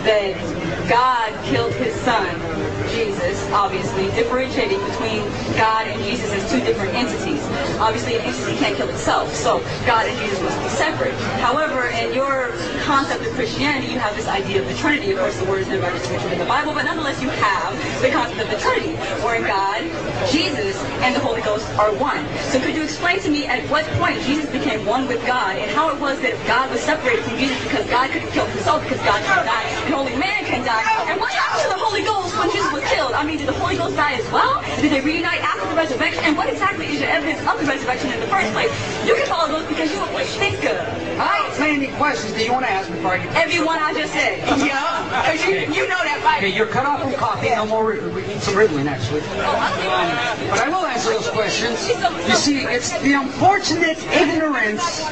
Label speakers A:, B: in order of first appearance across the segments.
A: that God killed his son, Jesus, obviously, differentiating between God and Jesus as two different entities. Obviously, an entity can't kill itself, so God and Jesus must be separate. However, in your concept of Christianity, you have this idea of the Trinity. Of course, the word is never mentioned in the Bible, but nonetheless, you have the concept of the Trinity, wherein God, Jesus, and the Holy Ghost are one. So could you explain to me at what point Jesus became one with God, and how it was that God was separated from Jesus because God couldn't kill himself, because God can die, and only man can die? And what happened to the Holy Ghost when Jesus was killed? I mean, did the Holy Ghost die as well? Did they reunite after the resurrection? And what exactly is your evidence of the resurrection in the first place? You can follow those because you're a thinker.
B: How many questions do you want to ask before I get
A: everyone I just said? Yeah, because you know that Bible.
B: Okay, you're cut off from coffee. No more. We need some Ritalin, actually. But I will answer those questions. You see, it's the unfortunate ignorance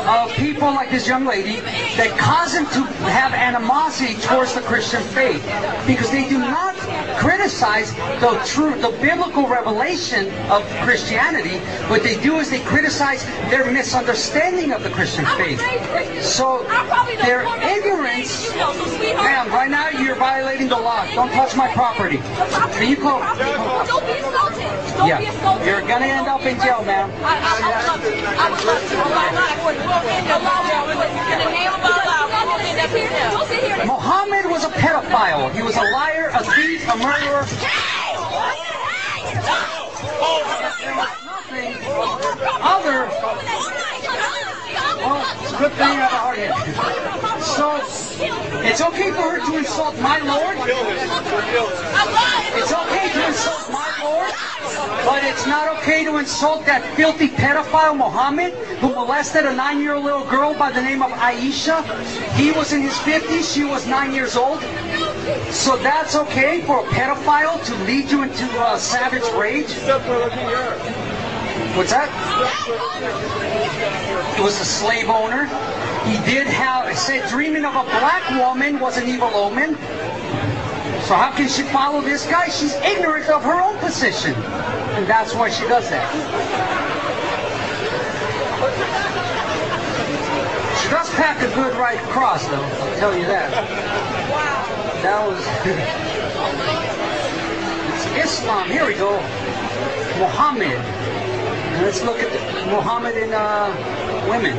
B: of people like this young lady that cause them to have animosity towards the Christian faith, because they do not criticize the biblical revelation of Christianity. What they do is they criticize their misunderstanding of the Christian faith. So their ignorance, ma'am, right now you're violating the law. Don't touch my property. Can you call?
A: Don't be insulted.
B: Yeah, you're gonna end up in jail, ma'am.
A: I would love to.
B: Muhammad was a pedophile. He was a liar, a thief, a murderer. There was nothing other. Well, it's a good thing I have a hard head. So, it's okay for her to insult my Lord. It's okay to insult my Lord, but it's not okay to insult that filthy pedophile Muhammad, who molested a 9-year-old little girl by the name of Aisha. He was in his 50s, she was 9 years old. So that's okay for a pedophile to lead you into savage rage? What's that? He was a slave owner. He did have, it said dreaming of a black woman was an evil omen. So how can she follow this guy? She's ignorant of her own position. And that's why she does that. She does pack a good right cross, though, I'll tell you that. That was... It's Islam. Here we go. Muhammad. Let's look at Muhammad in women.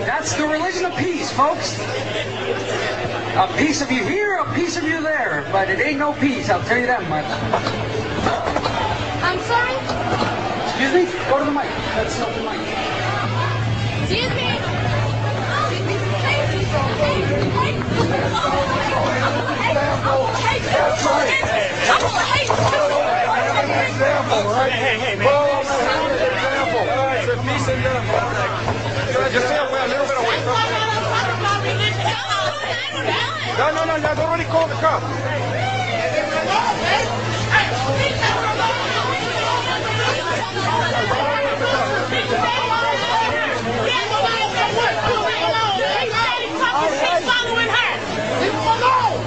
B: That's the religion of peace, folks. A piece of you here, a piece of you there, but it ain't no peace, I'll tell you that much.
A: I'm sorry?
B: Excuse me? Go to the mic. That's not the mic.
A: Excuse me?
C: Hey, man. Peace and just stay away a little bit away. No, I've already called the cops.
D: Following her. Leave him alone.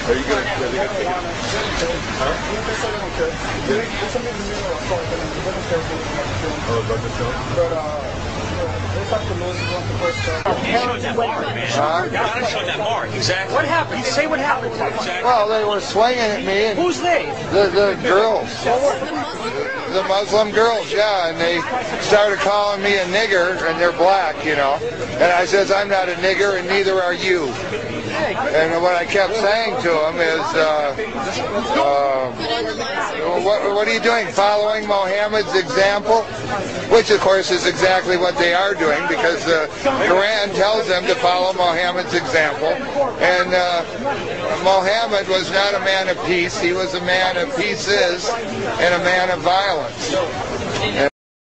C: Are you going to take it? Huh?
B: Exactly. What happened? Say what happened.
E: Well, they were swinging at me. And
B: who's they?
E: The girls. The Muslim girls, yeah. And they started calling me a nigger, and they're black, you know. And I says, I'm not a nigger, and neither are you. And what I kept saying to them is, what are you doing? Following Mohammed's example? Which, of course, is exactly what they are doing, because the Quran tells them to follow Mohammed's example. And Mohammed was not a man of peace. He was a man of pieces and a man of violence.